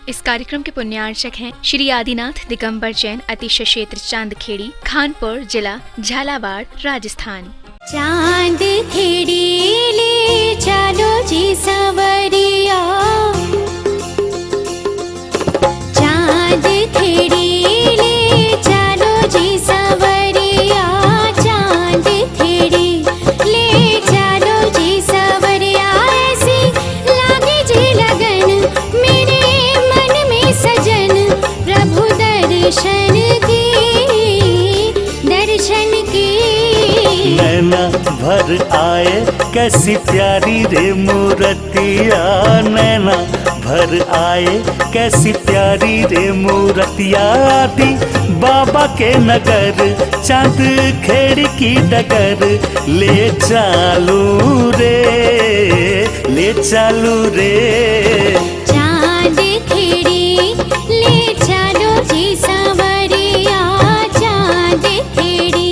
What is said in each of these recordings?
इस कार्यक्रम के पुण्यार्चक हैं श्री आदिनाथ दिगंबर जैन अतिशय क्षेत्र चांदखेड़ी, खानपुर जिला, झालावाड़, राजस्थान। चांद खेड़ी ले चलो जी सवरिया, चांद खेड़ी ले चलो जी सवरिया, चांद खेड़ी ले चलो जी सवरिया। ऐसी लागे जी लगन मेरे मन में सजन, प्रभु दर्शन की, दर्शन की। नैना भर आए कैसी प्यारी रे मूर्तिया, नैना भर आए कैसी प्यारी रे मूर्तिया। आदि बाबा के नगर चांद खेड़ी की डगर, ले चालू रे, ले चालू रे। चांद खेड़ी ले चलो जी सवरिया, चांद खेड़ी।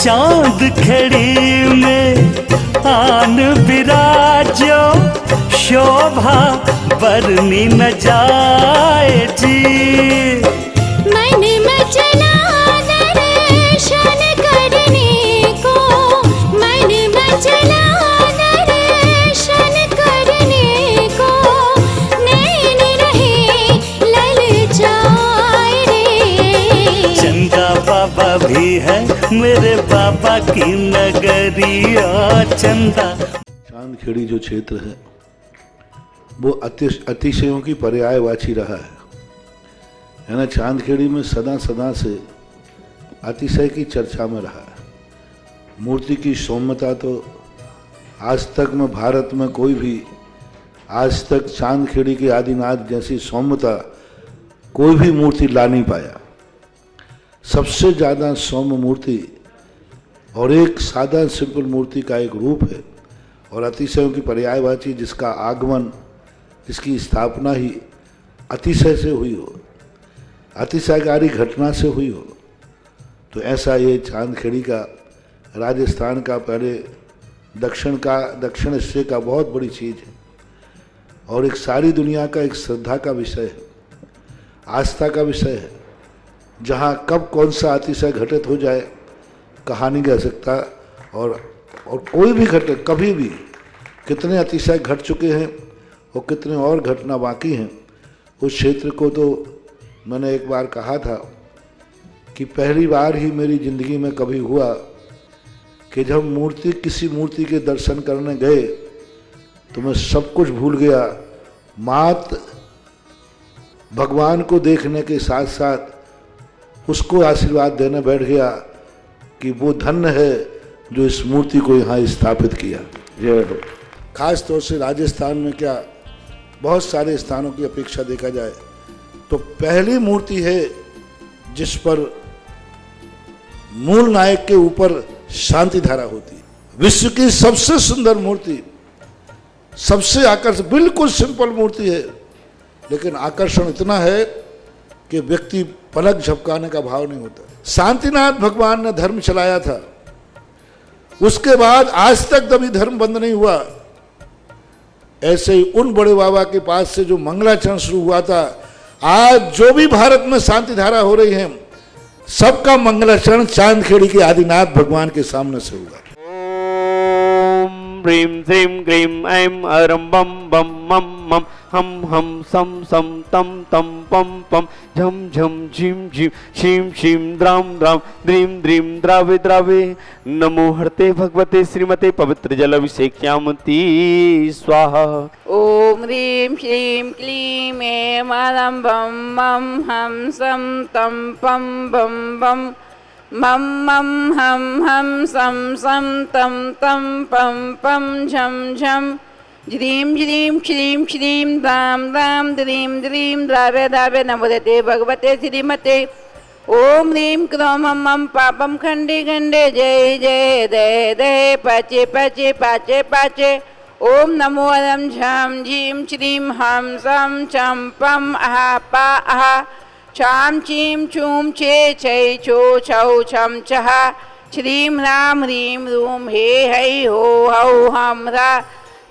चांद खेड़ी में आन विराजो, शोभा बरनी न जाए जी। मन मचला दर्शन करने को, मन मचला दर्शन करने को, नैन रहे ललचाए रे। चंदा बाबा भी है मेरे बाबा की नगरिया, चंदा। चांदखेड़ी जो क्षेत्र है वो अतिशयों की पर्यायवाची रहा है ना। चांदखेड़ी में सदा सदा से अतिशय की चर्चा में रहा है। मूर्ति की सौम्यता तो आज तक में भारत में कोई भी आज तक चांदखेड़ी के आदिनाथ जैसी सौम्यता कोई भी मूर्ति ला नहीं पाया। सबसे ज़्यादा सौम्य मूर्ति और एक सादा सिंपल मूर्ति का एक रूप है और अतिशयों की पर्यायवाची, जिसका आगमन, जिसकी स्थापना ही अतिशय से हुई हो, अतिशयकारी घटना से हुई हो। तो ऐसा ये चांदखेड़ी का, राजस्थान का, पहले दक्षिण हिस्से का बहुत बड़ी चीज़ है और एक सारी दुनिया का एक श्रद्धा का विषय है, आस्था का विषय है। जहाँ कब कौन सा अतिशय घटित हो जाए कहा नहीं कह सकता, और कोई भी घटना कभी भी, कितने अतिशय घट चुके हैं और कितने और घटना बाकी हैं। उस क्षेत्र को तो मैंने एक बार कहा था कि पहली बार ही मेरी ज़िंदगी में कभी हुआ कि जब किसी मूर्ति के दर्शन करने गए तो मैं सब कुछ भूल गया। मात्र भगवान को देखने के साथ साथ उसको आशीर्वाद देने बैठ गया कि वो धन्य है जो इस मूर्ति को यहाँ स्थापित किया। जय हो। खास तौर से राजस्थान में क्या बहुत सारे स्थानों की अपेक्षा देखा जाए तो पहली मूर्ति है जिस पर मूल नायक के ऊपर शांति धारा होती है। विश्व की सबसे सुंदर मूर्ति, सबसे आकर्षण, बिल्कुल सिंपल मूर्ति है लेकिन आकर्षण इतना है कि व्यक्ति पलक झपकाने का भाव नहीं होता। शांतिनाथ भगवान ने धर्म चलाया था, उसके बाद आज तक कभी धर्म बंद नहीं हुआ। ऐसे ही उन बड़े बाबा के पास से जो मंगलाचरण शुरू हुआ था, आज जो भी भारत में शांति धारा हो रही है सबका मंगलाचरण चांदखेड़ी के आदिनाथ भगवान के सामने से हुआ। ओम ह्रीं श्रीं क्लीं ऐं अरं बम बम मम मम हम हम सम सम तम तम पम पम झम झम झिम झिम शीम शीम द्राम द्राम द्रीम द्रीम द्रावे द्रावे। नमो हरते भगवते श्रीमते पवित्र जल अभिषेक्यामती स्वाहा। ओम ह्रीं श्रीं क्लीं ऐं अरं बम मम हम सम तम पम बम बम मम मम हम सम सम तम तम पम पम झम झम ज्रीं ज्रीं श्रीं श्रीं राम राम द्रीं द्रीं द्राव्य द्राव्य नमोदते भगवते श्रीमते ओम ह्रीं क्रों मम पापम खंडे खंडे जय जय दय दय पाचे पाचे पाचे पाचे ओम नमो अरम झम झीं श्रीं हम सम चम पम अहा पा अहा छाम चीम छूम छे छै छो छौ छम छहा श्रीं ह्रां ह्रीं रूं हे है हो हौ हम ह्रा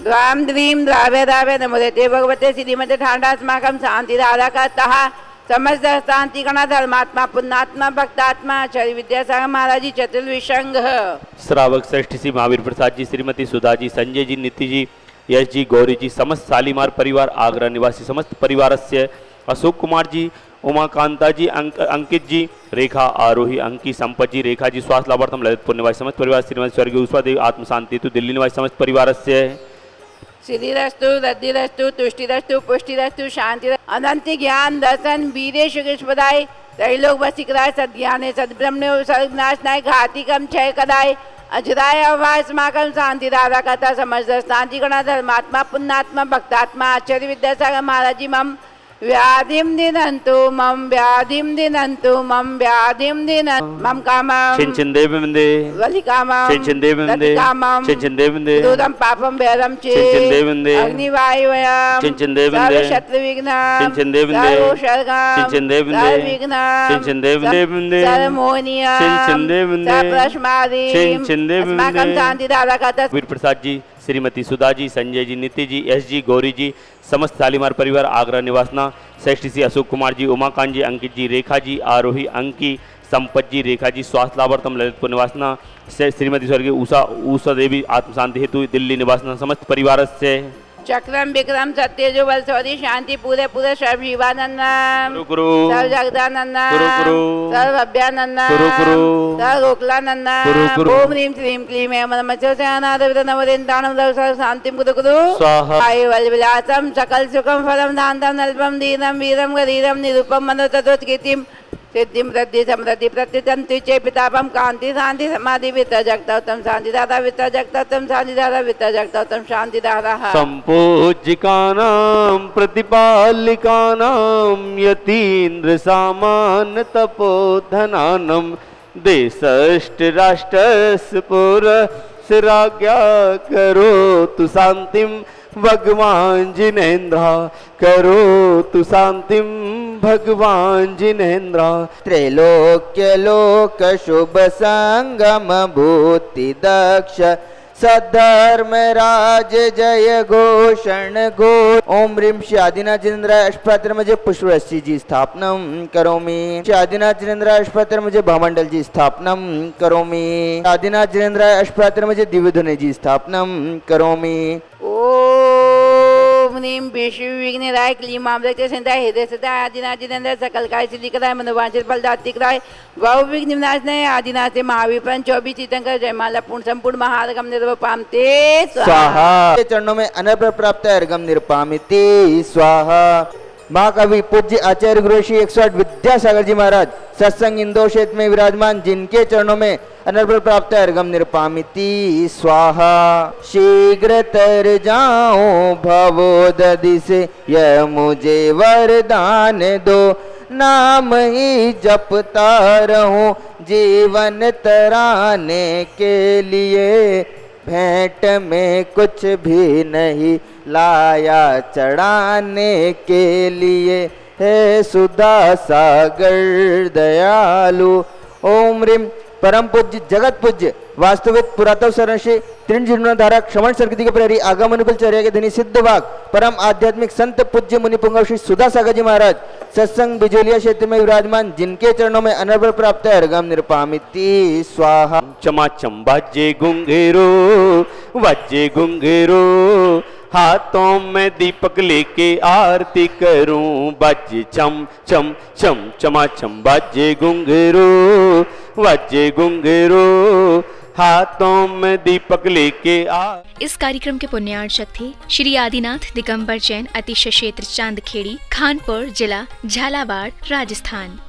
द्वां द्रीं द्राव्य द्राव्य नमोदते भगवते श्रीमते ठाडास्माकं शांतिदायकतः समस्त शांति गण धर्मात्मा पुण्यात्मा भक्तात्मा आचार्य विद्यासागर महाराज जी चतुर्विशंग श्रावक श्रेष्ठ श्री महावीर प्रसाद जी, श्रीमती सुधा जी, संजय जी, नीति जी, यश जी, गौरी जी, समस्त शालीमार परिवार, आगरा निवासी समस्त परिवारस्य अशोक कुमार जी, उमाकांता जी, अंकित जी, रेखा आरोही, अंकी, संपत जी, रेखा जी, स्वास्थ्य लाभार्थम ललितपुर निवासी समस्त परिवार, श्रीमती स्वर्गीय उषा देवी, आत्म शांति हेतु दिल्ली निवासी समस्त परिवारस्य श्रीरस्तु रद्धिरस्तु तुष्टिरस्तु पुष्टिरस्तु शांति अनंत ज्ञान दर्शन वीरे सुखेशपदाय त्रैलोक वसिकराय सद्ज्ञाने सद्ब्रह्मणे सर्वनाशनाय घातिकम क्षय कदाय अजराय अवास्माकं शांति दादा कथा समस्त शांति गण धर्मात्मा पुण्यात्मा भक्तात्मा आचार्य विद्यासागर महाराज जी मम व्याधिं दिनन्तु मम व्याधिं दिनन्तु मम व्याधिं दिनन्तु मम कामं चिंचिंदेवंदे वलिकामं चिंचिंदेवंदे चिंचिंदेवंदे दूरं पापं भैरं चे चिंचिंदेवंदे अग्निवायुवयं चिंचिंदेवंदे सर्वशत्रुविघ्नं चिंचिंदेवंदे सर्वोषर्गं चिंचिंदेवंदे सर्वविघ्नं चिंचिंदेवंदे सर्वमोहनीयं चिंचिंदेवंदे सर्वप्रश्मादिं चिंचिंदेवंदे अस्माकं शान्तिदायकतः वीर प्रसाद जी, श्रीमती सुधा जी, संजय जी, नीति जी, यश जी, गौरी जी, समस्त शालीमार परिवार, आगरा निवासना श्रेष्ठ श्री अशोक कुमार जी, उमाकांत जी, अंकित जी, रेखा जी, आरोही, अंकी, संपत जी, रेखा जी, स्वास्थ्य लाभार्थम ललितपुर निवासना श्रीमती स्वर्गीय उषा देवी, आत्म शांति हेतु दिल्ली निवासना समस्त परिवार से चक्रम विक्रम सत्यजो बल सौरी शांति पूरे पूरे सर्व शिवानंदम सर्व जगदानंदम सर्व अभ्यानंदम सर्व गोकुलानंदम ओम ह्रीं श्रीं क्लीं ऐं नमोदेन्ताणं सर्व शांतिं कुरु आयुर्विलासं सकल सुखं फलं दान्तं नल्पं दीनं वीरं गरीरं निरूपं मनोतत्त्वकीर्तिं सिद्धिं प्रति समृद्धि प्रतितंतु चे पितापम कांति शांति समाधि वित्त जगतम शांतिदाता वित्त जगतम शांतिदाता वित्त जगतम शांतिदाता संपूज्यकानां प्रतिपालिकानां यतीन्द्र सामान तपोधनानं देशष्ट राष्ट्रस्य पुरस्य राज्ञा करोतु शांतिं भगवान जिनेन्द्र करोतु शांतिं भगवान जिनेन्द्र त्रैलोक्य लोक शुभ संगम भूति दक्ष सद्धर्म राज जय घोषण घो ओम ह्रीं श्री आदिनाथ जिनेन्द्र अष्टपत्र मुझे पुष्परश्री जी स्थापनम करोमि श्री आदिनाथ जिनेन्द्र अष्टपत्र मुझे भामंडल जी स्थापनम करोमि आदिनाथ जिनेन्द्र अष्टपत्र मुझे दिव्यधुनि जी स्थापनम करोमि ओम ह्रीं विष्णु विघ्नराय क्लीं मामृत्य संताय हृदय सदाय आदिनाथ जिनेन्द्र सकल काय सिद्धिकराय मनोवांछित फलदायिकाय भव विघ्न विनाशनाय आदिनाथ से महावीर पन 24 तीर्थंकर जयमाला पूर्ण संपूर्ण महार्गम निर्वपाम ते स्वाहा चरणों में अनर्घ्य प्राप्त अर्घम निरुपामिति स्वाहा। महाकवि पूज्य आचार्य गुरु श्री 108 विद्यासागर जी महाराज सत्संग इंदौर क्षेत्र में विराजमान, जिनके चरणों में अनर्घ्य प्राप्त अर्घम निरुपामिति स्वाहा। शीघ्र तर जाऊं भवोदधि से यह मुझे वरदान दो, नाम ही जपता रहूं जीवन तराने के लिए, भेंट में कुछ भी नहीं लाया चढ़ाने के लिए, हे सुधा सागर दयालु। ओम ह्रीं परम पूज्य जगत पूज्य वास्तविक पुरातन शरणश्री त्रिंजीवन धारक श्रवण सर्गति के प्रहरी आगम अनुकूल चर्या के धनी सिद्ध वाग परम आध्यात्मिक संत पूज्य मुनि पुंगव श्री सुधा सागर जी महाराज सत्संग बिजोलिया क्षेत्र में विराजमान, जिनके चरणों में अनर्घ्य प्राप्त है अर्घम निरुपामिति स्वाहा। चमाचम बाजे गुंगेरो हाथों में दीपक लेके आरती करूं, बाजे चम चम चम चमाचम बाजे गुंगेरो हाथों में दीपक लेके आ। इस कार्यक्रम के पुण्यार्चक थे श्री आदिनाथ दिगंबर जैन, अतिशय क्षेत्र चांदखेड़ी, खानपुर जिला, झालावाड़, राजस्थान।